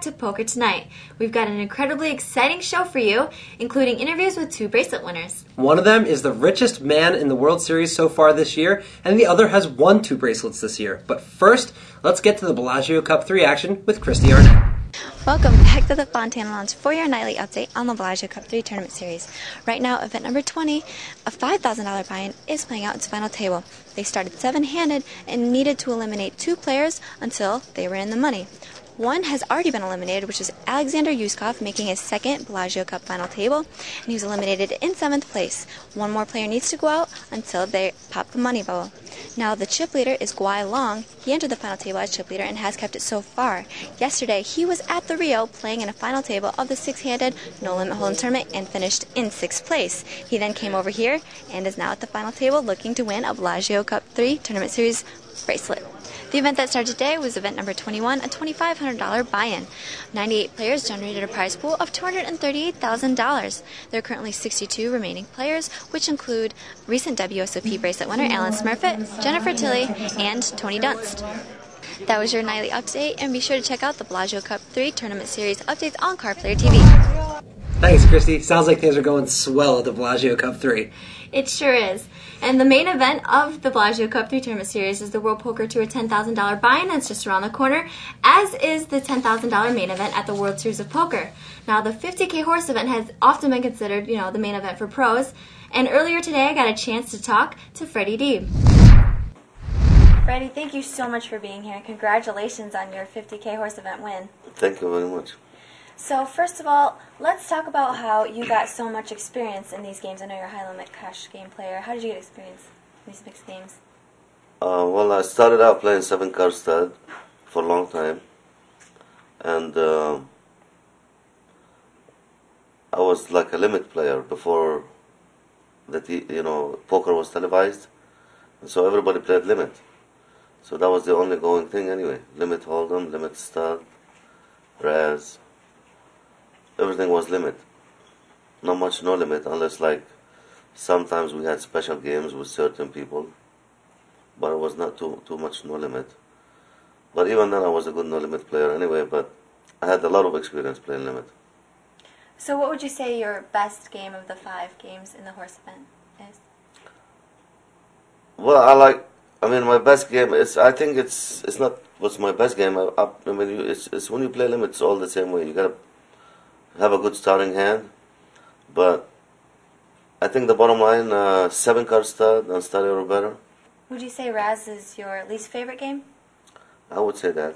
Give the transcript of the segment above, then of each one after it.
to poker tonight. We've got an incredibly exciting show for you, including interviews with 2 bracelet winners. One of them is the richest man in the World Series so far this year, and the other has won 2 bracelets this year. But first, let's get to the Bellagio Cup 3 action with Christy Arnett. Welcome back to the Fontana Lounge for your nightly update on the Bellagio Cup 3 Tournament Series. Right now, event number 20, a $5,000 buy-in, is playing out its final table. They started 7-handed and needed to eliminate 2 players until they were in the money. One has already been eliminated, which is Alexander Yuskov, making his second Bellagio Cup final table, and he was eliminated in 7th place. One more player needs to go out until they pop the money bubble. Now, the chip leader is Guai Long. He entered the final table as chip leader and has kept it so far. Yesterday, he was at the Rio playing in a final table of the 6-handed No Limit Hold'em tournament and finished in 6th place. He then came over here and is now at the final table looking to win a Bellagio Cup 3 Tournament Series bracelet. The event that started today was event number 21, a $2,500 buy-in. 98 players generated a prize pool of $238,000. There are currently 62 remaining players, which include recent WSOP bracelet winner Alan Smurfett, Jennifer Tilley, and Tony Dunst. That was your nightly update, and be sure to check out the Bellagio Cup 3 Tournament Series updates on Card Player TV. Thanks, Christy. Sounds like things are going swell at the Bellagio Cup 3. It sure is. And the main event of the Bellagio Cup 3 Tournament Series is the World Poker Tour $10,000 buy-in that's just around the corner, as is the $10,000 main event at the World Series of Poker. Now, the 50K horse event has often been considered, the main event for pros, and earlier today I got a chance to talk to Freddy Deeb. Freddy, thank you so much for being here, and congratulations on your 50K horse event win. Thank you very much. So first of all, let's talk about how you got so much experience in these games. I know you're a high-limit cash game player. How did you get experience in these mixed games? Well, I started out playing 7-card stud for a long time, and I was like a limit player before poker was televised, and so everybody played limit. So that was the only going thing anyway. Limit hold'em, limit stud, raz. Everything was limit. Not much no limit, unless like sometimes we had special games with certain people, but it was not too much no limit. But even then I was a good no limit player anyway, but I had a lot of experience playing limit. So what would you say your best game of the 5 games in the horse event is? Well, my best game is, I think it's not what's my best game. It's when you play limit, it's all the same way. You gotta have a good starting hand, but I think the bottom line, 7-card stud and stud or better. Would you say Raz is your least favorite game? I would say that.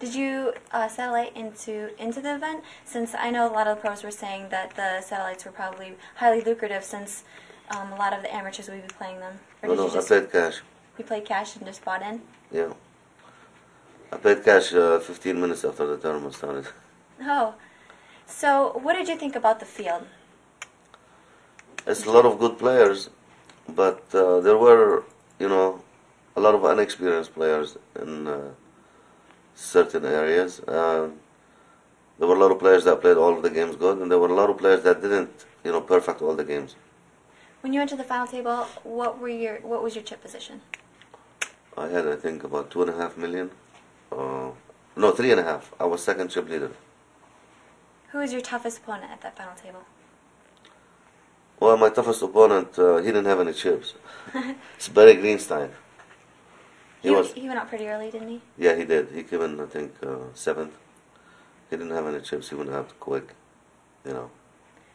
Did you satellite into the event? Since I know a lot of the pros were saying that the satellites were probably highly lucrative, since a lot of the amateurs would be playing them. Or No, I played cash. You played cash and just bought in? Yeah. I played cash 15 minutes after the tournament started. Oh. So, what did you think about the field? It's a lot of good players, but there were, a lot of inexperienced players in certain areas. There were a lot of players that played all of the games good, and there were a lot of players that didn't, perfect all the games. When you went to the final table, what was your chip position? I had, I think, about 2.5 million. No, 3.5. I was second chip leader. Who was your toughest opponent at that final table? Well, my toughest opponent, he didn't have any chips. It's Barry Greenstein. He went out pretty early, didn't he? Yeah, he did. He came in, I think, 7th. He didn't have any chips. He went out quick,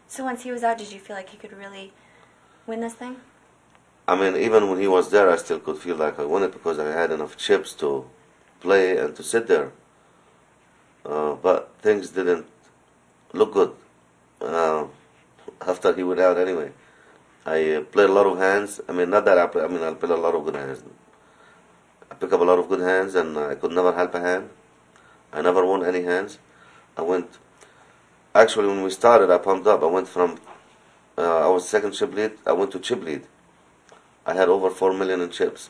So once he was out, did you feel like you could really win this thing? Even when he was there, I still could feel like I won it because I had enough chips to play and to sit there. But things didn't look good after he went out anyway. I played a lot of hands. Not that I played a lot of good hands. I picked up a lot of good hands, and I could never help a hand. I never won any hands. Actually, when we started, I pumped up. I went from, I was second chip lead, I went to chip lead. I had over 4 million in chips.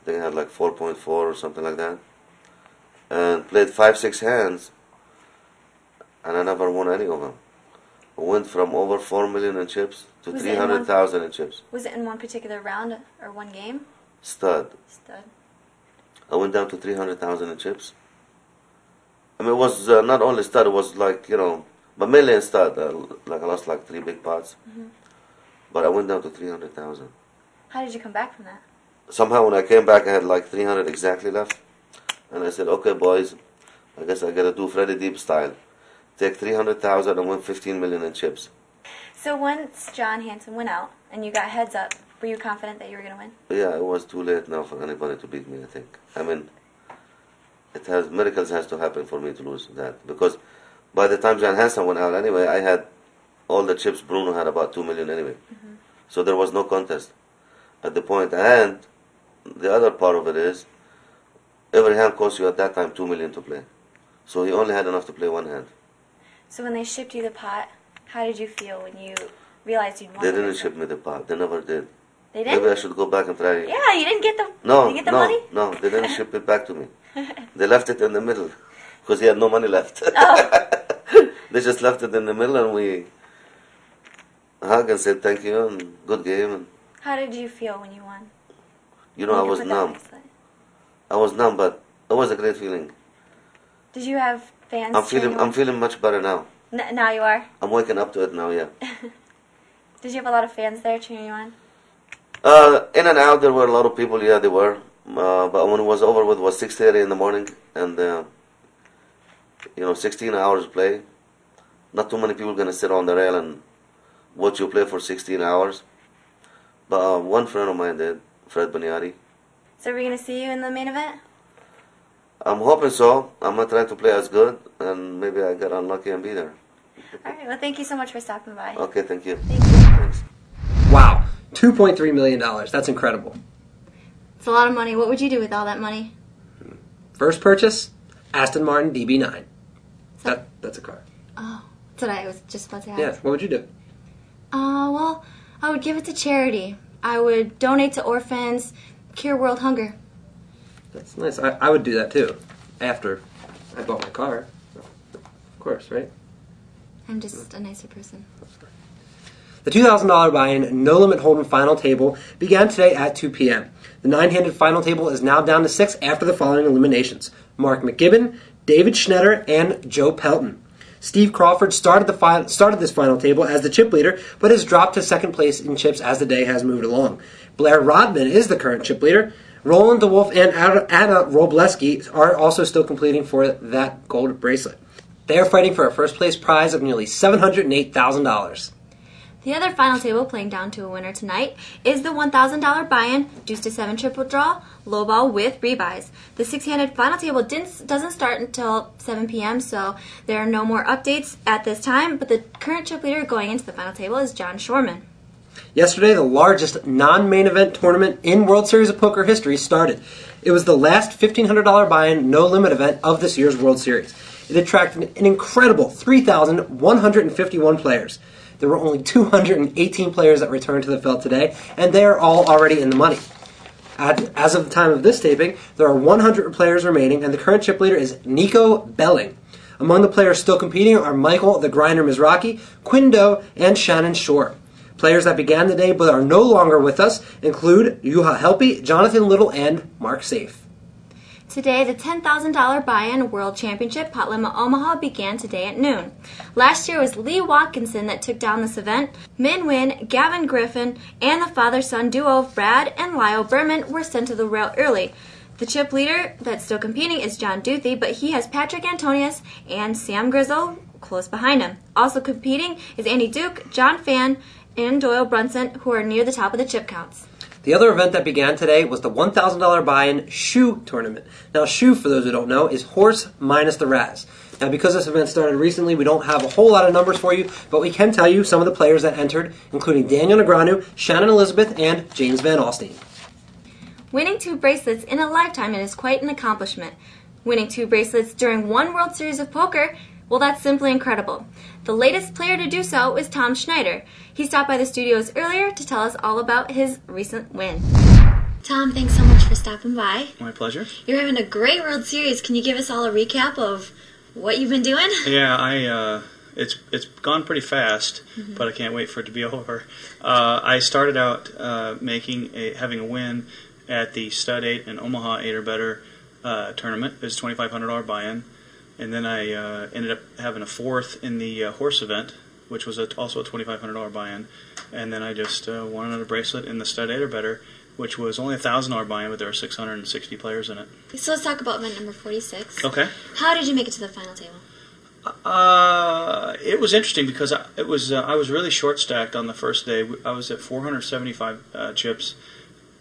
I think I had like 4.4 or something like that. And played 5-6 hands, and I never won any of them. I went from over 4 million in chips to 300,000 in chips. Was it in one particular round or one game? Stud. Stud. I went down to 300,000 in chips. I mean, it was not only stud, it was like, but mainly in stud. Like I lost like 3 big pots. But I went down to 300,000. How did you come back from that? Somehow when I came back, I had like 300 exactly left. And I said, okay, boys, I guess I got to do Freddy Deeb style. Take 300,000 and win 15 million in chips. So once John Hanson went out and you got heads up, were you confident that you were going to win? Yeah, it was too late now for anybody to beat me, I think. I mean, miracles has to happen for me to lose that. Because by the time John Hanson went out anyway, I had all the chips. Bruno had about 2 million anyway. So there was no contest at the point. And the other part of it is, every hand cost you at that time 2 million to play. So he only had enough to play one hand. So when they shipped you the pot, how did you feel when you realized you'd won? They didn't ship me the pot. They never did. They didn't? Maybe I should go back and try. Yeah, you didn't get the money? No, they didn't ship it back to me. They left it in the middle because he had no money left. Oh. They just left it in the middle and we hugged and said thank you and good game. And, How did you feel when you won? I was numb. I was numb, but it was a great feeling. Did you have fans? I'm feeling much better now. Now you are? I'm waking up to it now, yeah. Did you have a lot of fans there cheering you on? In and out, there were a lot of people. Yeah, they were. But when it was over with, it was 6:30 in the morning, and 16 hours play. Not too many people gonna sit on the rail and watch you play for 16 hours. But one friend of mine did, Fred Baniati. So we're gonna see you in the main event? I'm hoping so. I'm gonna try to play as good, and maybe I get unlucky and be there. All right. Well, thank you so much for stopping by. Okay, thank you. Thank you. Thanks. Wow, $2.3 million. That's incredible. It's a lot of money. What would you do with all that money? First purchase, Aston Martin DB9. That's a car. Oh, that's what I was just about to ask. Yeah, what would you do? Well, I would give it to charity. I would donate to orphans, cure world hunger. That's nice. I would do that too, after I bought my car. Of course, right? I'm just a nicer person. The $2,000 buy-in No Limit Hold'em final table began today at 2 p.m. The 9-handed final table is now down to 6 after the following eliminations: Mark McGibbon, David Schneider, and Joe Pelton. Steve Crawford started this final table as the chip leader, but has dropped to second place in chips as the day has moved along. Blair Rodman is the current chip leader. Roland DeWolf and Anna Robleski are also still competing for that gold bracelet. They are fighting for a first place prize of nearly $708,000. The other final table playing down to a winner tonight is the $1,000 buy-in, deuce to 7 triple draw, low ball with rebuys. The 6-handed final table doesn't start until 7 p.m., so there are no more updates at this time, but the current chip leader going into the final table is John Shorman. Yesterday, the largest non-main event tournament in World Series of Poker history started. It was the last $1,500 buy-in no limit event of this year's World Series. It attracted an incredible 3,151 players. There were only 218 players that returned to the field today, and they are all already in the money. As of the time of this taping, there are 100 players remaining, and the current chip leader is Nico Belling. Among the players still competing are Michael the Grinder Mizraki, Quindo, and Shannon Shore. Players that began the day but are no longer with us include Juha Helpi, Jonathan Little, and Mark Safe. Today, the $10,000 buy-in World Championship Pot Limit Omaha began today at noon. Last year was Lee Watkinson that took down this event. Min Win, Gavin Griffin, and the father-son duo of Brad and Lyle Berman were sent to the rail early. The chip leader that's still competing is John Duthie, but he has Patrick Antonius and Sam Grizzle close behind him. Also competing is Andy Duke, John Fan, and Doyle Brunson, who are near the top of the chip counts. The other event that began today was the $1,000 buy-in shoe tournament. Now, shoe, for those who don't know, is horse minus the Raz. Now, because this event started recently, we don't have a whole lot of numbers for you, but we can tell you some of the players that entered, including Daniel Negreanu, Shannon Elizabeth, and James Van Alstyne. Winning 2 bracelets in a lifetime is quite an accomplishment. Winning 2 bracelets during one World Series of Poker, well, that's simply incredible. The latest player to do so is Tom Schneider. He stopped by the studios earlier to tell us all about his recent win. Tom, thanks so much for stopping by. My pleasure. You're having a great World Series. Can you give us all a recap of what you've been doing? Yeah, it's gone pretty fast, but I can't wait for it to be over. I started out having a win at the Stud 8 and Omaha 8 or Better tournament. It was a $2,500 buy-in. and then I ended up having a fourth in the horse event, which was also a $2,500 buy-in, and then I just won another bracelet in the stud 8 or better, which was only a $1,000 buy-in, but there were 660 players in it. So let's talk about event number 46. Okay. How did you make it to the final table? It was interesting because I was really short stacked on the first day. I was at 475 chips,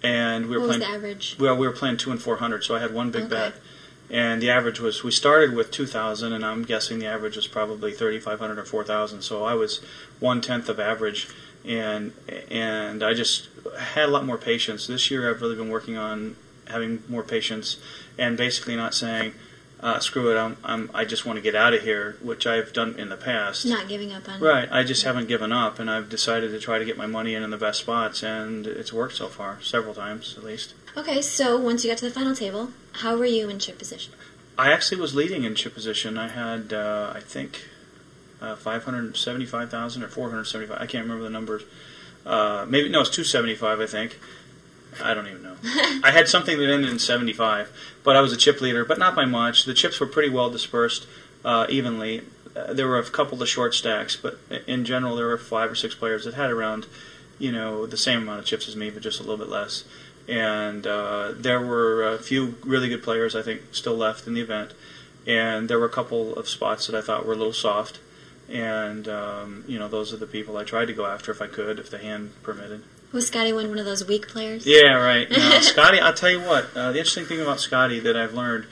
and we were playing. What was the average? Well, we were playing 2 and 400, so I had one big bet, and the average was, we started with 2,000, and I'm guessing the average was probably 3,500 or 4,000. So I was 1/10 of average, and I just had a lot more patience. This year, I've really been working on having more patience, and basically not saying, screw it, I just want to get out of here, which I've done in the past. Not giving up on it. Right, I just haven't given up, and I've decided to try to get my money in the best spots, and it's worked so far, several times at least. Okay, so once you got to the final table, how were you in chip position? I actually was leading in chip position. I had, I think, 575,000 or 475. I can't remember the numbers. Maybe, no, it's 275, I think. I don't even know. I had something that ended in 75, but I was a chip leader, but not by much. The chips were pretty well dispersed evenly. There were a couple of short stacks, but in general there were 5 or 6 players that had around, the same amount of chips as me, but just a little bit less. And there were a few really good players, I think, still left in the event. And there were a couple of spots that I thought were a little soft. And, those are the people I tried to go after if I could, if the hand permitted. Was Scotty one of those weak players? Yeah, right. No, Scotty, I'll tell you what, the interesting thing about Scotty that I've learned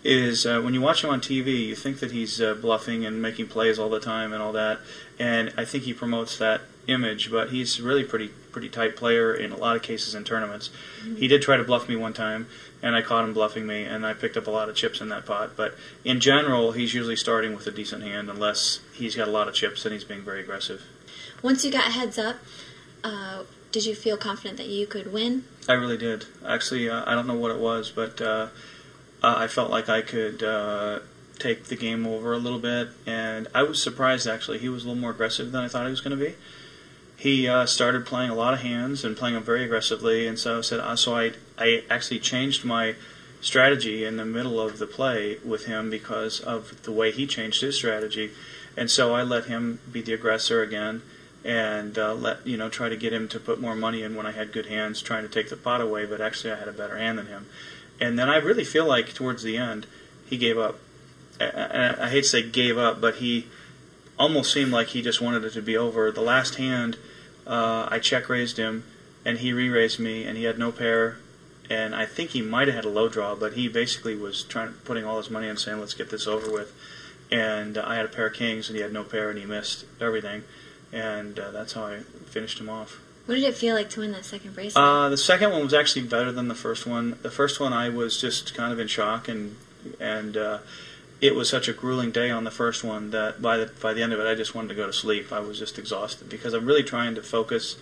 is when you watch him on TV, you think that he's bluffing and making plays all the time and all that, and I think he promotes that image, but he's really pretty tight player in a lot of cases in tournaments. Mm-hmm. He did try to bluff me one time, and I caught him bluffing me, and I picked up a lot of chips in that pot, but in general, he's usually starting with a decent hand unless he's got a lot of chips and he's being very aggressive. Once you got heads up, did you feel confident that you could win? I really did. Actually, I don't know what it was, but I felt like I could take the game over a little bit, and I was surprised, actually. He was a little more aggressive than I thought he was going to be. He started playing a lot of hands and playing them very aggressively, and so I actually changed my strategy in the middle of the play with him because of the way he changed his strategy, and so I let him be the aggressor again, and try to get him to put more money in when I had good hands, trying to take the pot away, but actually I had a better hand than him. And then I really feel like towards the end, he gave up. I hate to say gave up, but he almost seemed like he just wanted it to be over. The last hand, I check-raised him, and he re-raised me, and he had no pair, and I think he might have had a low draw, but he basically was putting all his money in saying, let's get this over with. And I had a pair of kings, and he had no pair, and he missed everything. And that's how I finished him off. What did it feel like to win that second bracelet? The second one was actually better than the first one. The first one I was just kind of in shock, and it was such a grueling day on the first one that by the end of it I just wanted to go to sleep. I was just exhausted because I'm really trying to focus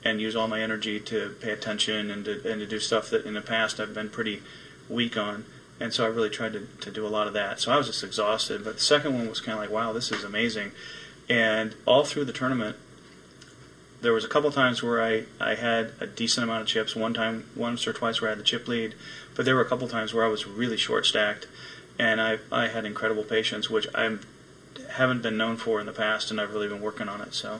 and use all my energy to pay attention and to do stuff that in the past I've been pretty weak on. And so I really tried to do a lot of that. So I was just exhausted. But the second one was kind of like, wow, this is amazing. And all through the tournament, there was a couple times where I had a decent amount of chips. Once or twice where I had the chip lead. But there were a couple times where I was really short-stacked. And I had incredible patience, which I haven't been known for in the past, and I've really been working on it. So.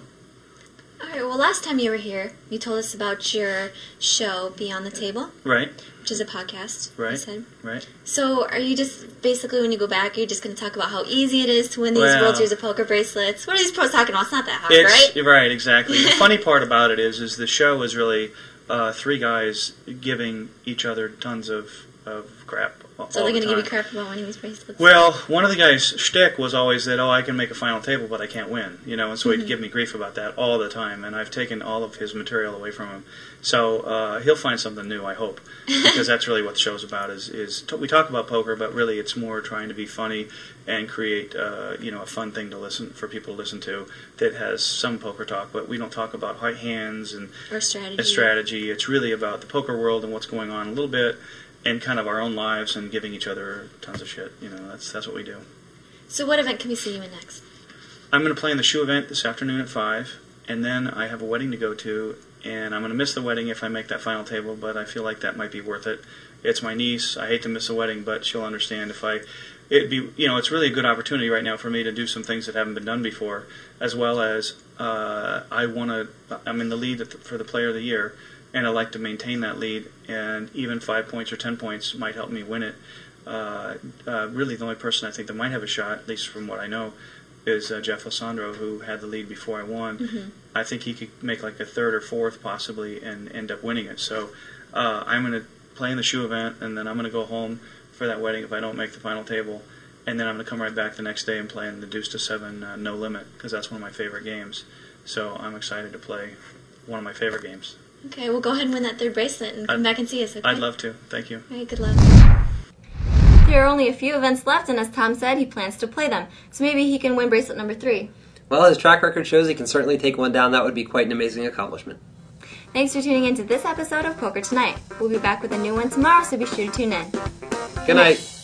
All right, well, last time you were here, you told us about your show, Beyond the Table. Right. Which is a podcast, right. you said. Right. So are you just, basically, when you go back, you're just going to talk about how easy it is to win these World Series of Poker bracelets? What are these pros talking about? It's not that hard, right? Right, exactly. The funny part about it is the show is really 3 guys giving each other tons of crap. So they're going to give you crap about winning these bracelets? Well, one of the guys' shtick was always that, I can make a final table, but I can't win. And so he'd give me grief about that all the time, and I've taken all of his material away from him. So he'll find something new, I hope, because that's really what the show's about. We talk about poker, but really it's more trying to be funny and create a fun thing for people to listen to that has some poker talk, but we don't talk about high hands and strategy. It's really about the poker world and what's going on a little bit, and kind of our own lives and giving each other tons of shit. That's what we do. So what event can we see you in next? I'm going to play in the shoe event this afternoon at 5, and then I have a wedding to go to, and I'm going to miss the wedding if I make that final table, but I feel like that might be worth it. It's my niece. I hate to miss a wedding, but she'll understand if I it'd be, it's really a good opportunity right now for me to do some things that haven't been done before, as well as I'm in the lead for the Player of the Year, and I like to maintain that lead, and even 5 points or 10 points might help me win it. Really, the only person I think that might have a shot, at least from what I know, is Jeff Losandro, who had the lead before I won. Mm-hmm. I think he could make like a third or fourth possibly and end up winning it. So I'm going to play in the shoe event, and then I'm going to go home for that wedding if I don't make the final table, and then I'm going to come right back the next day and play in the Deuce to 7 No Limit, because that's one of my favorite games. So I'm excited to play one of my favorite games. Okay, we'll go ahead and win that third bracelet and come back and see us, okay? I'd love to. Thank you. All right, good luck. There are only a few events left, and as Tom said, he plans to play them. So maybe he can win bracelet number 3. Well, his track record shows he can certainly take one down. That would be quite an amazing accomplishment. Thanks for tuning in to this episode of Poker Tonight. We'll be back with a new one tomorrow, so be sure to tune in. Good night.